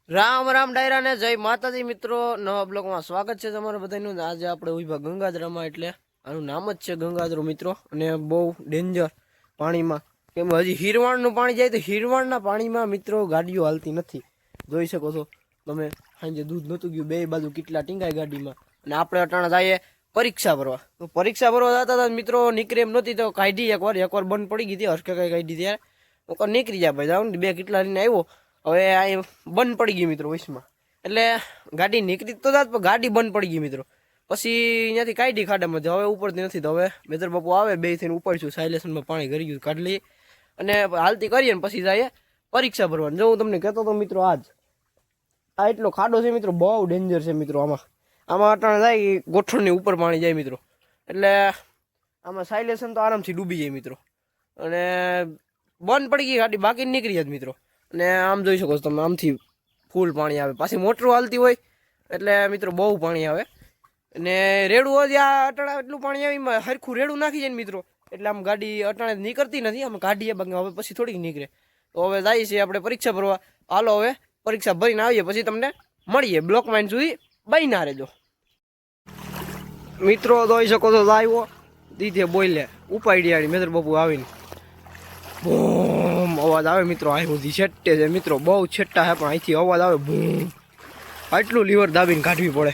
રામ રામ ડાયરા ને જય માતાજી મિત્રો, નવા બ્લોગમાં સ્વાગત છે તમારું બધાનું। આજે આપણે ઉભા ગંગાધરામાં, એટલે આનું નામ જ છે ગંગાધરો મિત્રો। અને બહુ ડેન્જર પાણીમાં, કેમ હજી હિરવાણનું પાણી જાય તો હિરવાણના પાણીમાં મિત્રો ગાડીઓ હાલતી નથી। જોઈ શકો છો તમે, સાંજે દૂધ નહોતું ગયું, બે બાજુ કેટલા ટીંગાય ગાડીમાં। અને આપણે અટાણા જઈએ પરીક્ષા ભરવા, તો પરીક્ષા ભરવા જતા હતા મિત્રો, નીકળે એમ નહોતી તો કાઢી એકવાર બંધ પડી ગઈ હતી, હરકે કઈ કાઢી ત્યારે હું નીકળી જાય ભાઈ, જાઉં બે કેટલા લઈને આવ્યો। હવે આ બંધ પડી ગઈ મિત્રો વૈશમાં, એટલે ગાડી નીકળી તો જાત, પણ ગાડી બંધ પડી ગઈ મિત્રો। પછી અહીંયાથી કાઢી ખાડામાં, હવે ઉપરથી નથી, તો હવે મેજર બાપુ આવે, બે થઈને ઉપડશું, સાયલેશનમાં પાણી કરી ગયું કાઢી લઈએ અને હાલતી કરીએ ને પછી જઈએ પરીક્ષા ભરવાની। જો હું તમને કહેતો હતો મિત્રો, આ એટલો ખાડો છે મિત્રો, બહુ ડેન્જર છે મિત્રો। આમાં અટાણે જાય ગોઠણની ઉપર પાણી જાય મિત્રો, એટલે આમાં સાયલેશન તો આરામથી ડૂબી જાય મિત્રો। અને બંધ પડી ગઈ ગાડી, બાકી નીકળી જાય મિત્રો। અને આમ જોઈ શકો છો તમે, આમથી ફૂલ પાણી આવે, પાછી મોટર હાલતી હોય એટલે મિત્રો બહુ પાણી આવે। અને રેડું હોય આ અટાણા એટલું પાણી આવે, એમાં હરખું રેડું નાખી જાય ને મિત્રો, એટલે આમ ગાડી અટાણે નીકળતી નથી, આમ કાઢીએ બાકી હવે પછી થોડીક નીકળે। તો હવે જાય છે આપણે પરીક્ષા ભરવા, હાલો હવે પરીક્ષા ભરીને આવીએ, પછી તમને મળીએ બ્લોક માઇન સુધી, બન્યા રહેજો મિત્રો। જોઈ શકો છો આવ્યો દીધે બોલે ઉપાડી મેદર બાપુ આવીને બૂમ અવાજ આવે મિત્રો, અહીં સુધી છેટ્ટે છે મિત્રો, બહુ છેટ્ટા છે પણ અહીંથી અવાજ આવે બૂમ, આટલું લીવર દાબીને કાઢવી પડે।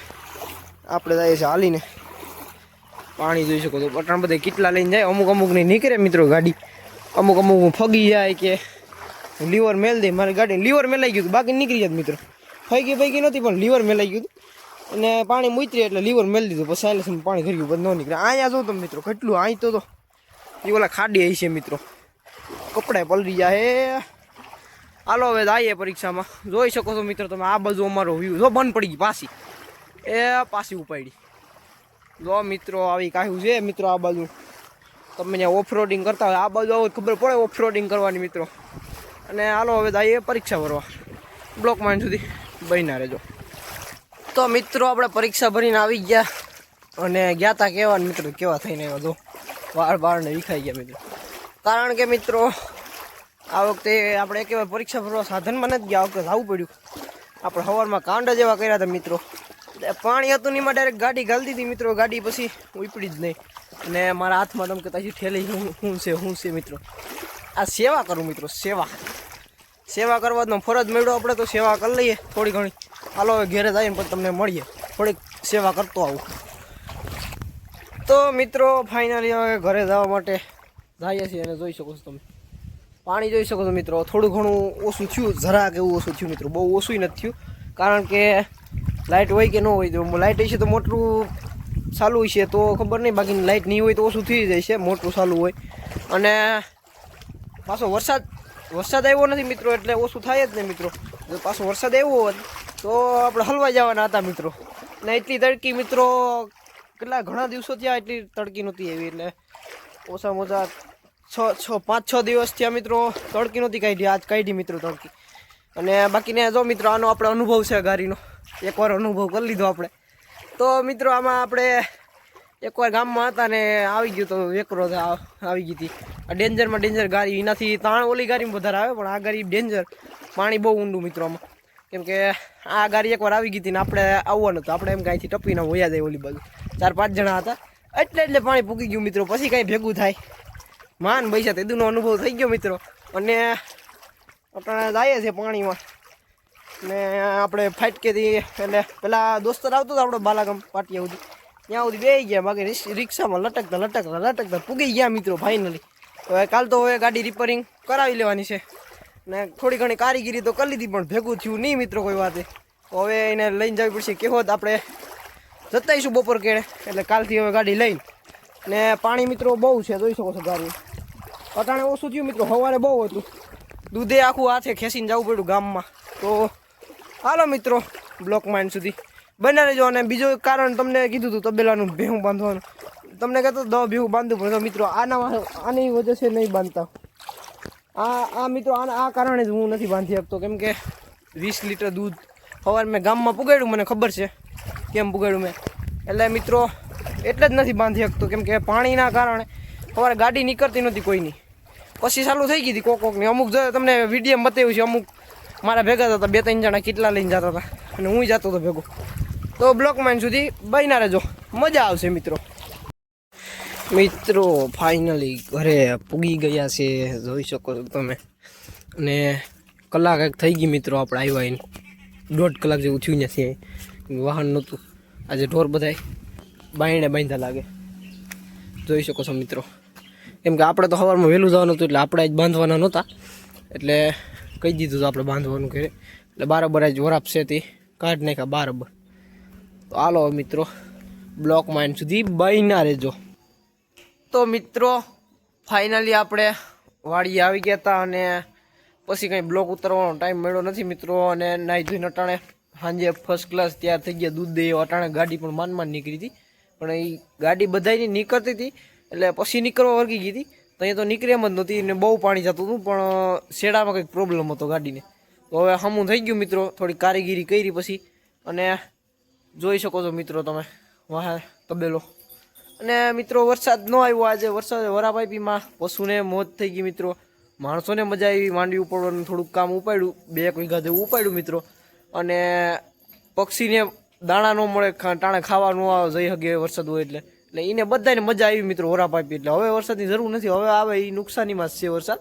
આપણે જઈએ છીએ હાલીને, પાણી જોઈ શકો છો પટાણ બધા કેટલા લઈને જાય, અમુક નહીં નીકળે મિત્રો ગાડી, અમુક ફગી જાય કે લીવર મેલ દે, મારી ગાડી લીવર મેલાઈ ગયું હતું, બાકી નીકળી જાય મિત્રો, ફગી નહોતી પણ લીવર મેલાઈ ગયું હતું, અને પાણી મૂતરી એટલે લીવર મેળ દીધું, પછી સાયલેશનમાં પાણી કરી ગયું, બંધ ન નીકળે। અહીંયા જો તમે મિત્રો કેટલું, અહીં તો એ ઓલા ખાડી આવી છે મિત્રો, કપડાં પલરી જાય। હાલો હવે આવીએ પરીક્ષામાં, જોઈ શકો છો મિત્રો તમે, આ બાજુ અમારો વ્યૂ જો બંધ પડી ગઈ, પાછી ઉપાડી જો મિત્રો, આવી કાહ્યું છે મિત્રો આ બાજુ। તમે ત્યાં ઓફ રોડિંગ કરતા હોય, આ બાજુ આવો ખબર પડે ઓફ રોડિંગ કરવાની મિત્રો। અને હાલો હવે આવીએ પરીક્ષા ભરવા, બ્લોક માઇન સુધી બન્યા રહેજો। તો મિત્રો આપણે પરીક્ષા ભરીને આવી ગયા, અને ગયા તા કેવા મિત્રો, કેવા થઈને આવ્યા જો, વાળ ને વિખાઈ ગયા મિત્રો। કારણ કે મિત્રો આ વખતે આપણે એક વાર પરીક્ષા ભરવા સાધનમાં નથી ગયા, આ વખતે જવું પડ્યું। આપણે સવારમાં કાંડા જેવા કર્યા હતા મિત્રો, પાણી હતું નહીં, ડાયરેક્ટ ગાડી ઘાલી દીધી મિત્રો, ગાડી પછી ઉપડી જ નહીં। અને મારા હાથમાં તમે કહેતા ઠેલી શું છે મિત્રો, આ સેવા કરું મિત્રો, સેવા કરવાનો ફરજ મેળવો આપણે, તો સેવા કરી લઈએ થોડી ઘણી। હાલો હવે ઘેરે જઈને પછી તમને મળીએ, થોડીક સેવા કરતો આવું। તો મિત્રો ફાઇનલી હવે ઘરે જવા માટે જઈએ છીએ, અને જોઈ શકો છો તમે પાણી જોઈ શકો છો મિત્રો, થોડું ઘણું ઓછું થયું, જરાક એવું ઓછું થયું મિત્રો, બહુ ઓછું નથી થયું, કારણ કે લાઇટ હોય કે ન હોય, તો લાઇટ હશે તો મોટરું ચાલુ હોય છે તો ખબર નહીં, બાકી લાઇટ નહીં હોય તો ઓછું થઈ જાય છે, મોટરું ચાલુ હોય। અને પાછો વરસાદ આવ્યો નથી મિત્રો, એટલે ઓછું થાય જ નહીં મિત્રો। જો પાછો વરસાદ આવ્યો હોત તો આપણે હલવાઈ જવાના હતા મિત્રો, ને એટલી તડકી મિત્રો, કેટલા ઘણા દિવસો થયા એટલી તડકી નહોતી આવી, એટલે ઓછામાં ઓછા 5-6 દિવસ થયા મિત્રો તડકી નહોતી કાઢી, આજ કાઢી મિત્રો તડકી। અને બાકીને જો મિત્રો આનો આપણે અનુભવ છે ગાડીનો, એકવાર અનુભવ કરી લીધો આપણે। તો મિત્રો આમાં આપણે એકવાર ગામમાં હતા ને આવી ગયું તો વેકરો આવી ગઈ હતી, આ ડેન્જરમાં ડેન્જર ગાડી, એનાથી તાણ ઓલી ગાડીમાં વધારે આવે, પણ આ ગાડી ડેન્જર, પાણી બહુ ઊંડું મિત્રો આમાં, કેમ કે આ ગાડી એકવાર આવી ગઈ હતી ને આપણે આવવાનું હતું, આપણે એમ કાંઈથી ટપીને વયા જાય ઓલી બાજુ, 4-5 જણા હતા, એટલે પાણી પૂકી ગયું મિત્રો, પછી કાંઈ ભેગું થાય માન પૈસા તેદુનો અનુભવ થઈ ગયો મિત્રો। અને આપણે જઈએ છીએ પાણીમાં, ને આપણે ફાટકેથી એટલે પેલા દોસ્તર આવતો હતો આપણો બાલાગામ પાટિયા સુધી, ત્યાં સુધી બેસી ગયા, બાકી રિક્ષામાં લટકતા પૂગી ગયા મિત્રો ફાઇનલી। હવે કાલ તો હવે ગાડી રિપેરિંગ કરાવી લેવાની છે, ને થોડી ઘણી કારીગીરી તો કરી લીધી, પણ ભેગું થયું નહીં મિત્રો કોઈ વાતે, તો હવે એને લઈને જવી પડશે કેહોદ, આપણે જતાઈશું બપોર કેળે, એટલે કાલથી હવે ગાડી લઈને। ને પાણી મિત્રો બહુ છે, જોઈ શકો છો ગાડી, અટાણે ઓછું થયું મિત્રો, સવારે બહુ હતું, દૂધે આખું હાથે ખેંચીને જવું પડ્યું ગામમાં। તો હાલો મિત્રો બ્લોક માઇન સુધી બના રહેજો। અને બીજું કારણ તમને કીધું હતું તબેલાનું ભેહું બાંધવાનું, તમને કહેતો 10 ભેહું બાંધવું પડે, તો મિત્રો આની વજહ છે નહીં બાંધતા, આ મિત્રો આ કારણે જ હું નથી બાંધી શકતો, કેમ કે 20 લીટર દૂધ સવારે મેં ગામમાં પુગાડ્યું, મને ખબર છે કેમ પુગાડ્યું મેં, એટલે મિત્રો એટલે જ નથી બાંધી શકતો, કેમ કે પાણીના કારણે સવારે ગાડી નીકળતી નહોતી કોઈની, પછી ચાલુ થઈ ગઈ હતી કોકની, અમુક તમને વિડીયો બતાવ્યું છે, અમુક મારા ભેગા હતા 2-3 જણા કેટલા લઈને જતા હતા અને હું જતો હતો ભેગો. તો બ્લોકમાં સુધી બન્યા રહેજો, મજા આવશે મિત્રો. મિત્રો ફાઇનલી ઘરે પૂગી ગયા છે, જોઈ શકો છો તમે. અને કલાક એક થઈ ગઈ મિત્રો આપણે આવ્યા એને, 1.5 કલાક જેવું થયું નથી. વાહન નહોતું આજે, ઢોર બધાય બાયણે બાંધા લાગે, જોઈ શકો છો મિત્રો. કેમ કે આપણે તો સવારમાં વહેલું જવાનું હતું એટલે આપણે જ બાંધવાના નહોતા, એટલે કહી દીધું હતું આપણે બાંધવાનું ઘરે. એટલે બરાબર જ વરાપ છે તે કાઢી નાખ્યા બરાબર. તો હાલો મિત્રો બ્લોકમાં એન સુધી બન્યા રહેજો. તો મિત્રો ફાઇનલી આપણે વાડીએ આવી ગયા હતા અને પછી કંઈ બ્લોક ઉતારવાનો ટાઈમ મળ્યો નથી મિત્રો. અને નાહી ધોઈને અટાણે સાંજે ફર્સ્ટ ક્લાસ તૈયાર થઈ ગયા, દૂધ દે અટાણે ગાડી પણ માન નીકળી હતી. પણ એ ગાડી બધાની નીકળતી હતી એટલે પછી નીકળવા વર્ગી ગઈ હતી. તો અહીંયા તો નીકળી એમ જ નહોતી ને બહુ પાણી જતું હતું, પણ શેડામાં કંઈક પ્રોબ્લેમ હતો ગાડીને. તો હવે હમું થઈ ગયું મિત્રો, થોડી કારીગીરી કરી પછી. અને જોઈ શકો છો મિત્રો તમે વાહ તબેલો. અને મિત્રો વરસાદ ન આવ્યો આજે, વરસાદ વરાપાઈપીમાં પશુને મોત થઈ ગઈ મિત્રો. માણસોને મજા આવી, માંડવી ઉપાડવાનું થોડુંક કામ ઉપાડ્યું, 2 વીઘા જેવું ઉપાડ્યું મિત્રો. અને પક્ષીને દાણા ન મળે, ટાણે ખાવા ન જઈ શકે વરસાદ હોય એટલે એને બધાને મજા આવી મિત્રો વરાપાઈપી. એટલે હવે વરસાદની જરૂર નથી, હવે આવે એ નુકસાનીમાં જ છે વરસાદ.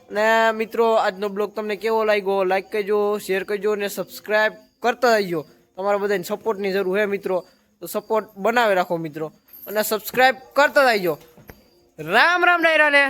અને મિત્રો આજનો બ્લોગ તમને કેવો લાગ્યો, લાઈક કરજો, શેર કરજો અને સબસ્ક્રાઈબ કરતા રહીજો. તમારા બધાને સપોર્ટની જરૂર છે મિત્રો, તો સપોર્ટ બનાવી રાખો મિત્રો અને સબસ્ક્રાઈબ કરતા રહીજો. રામ રામ ડાયરાને.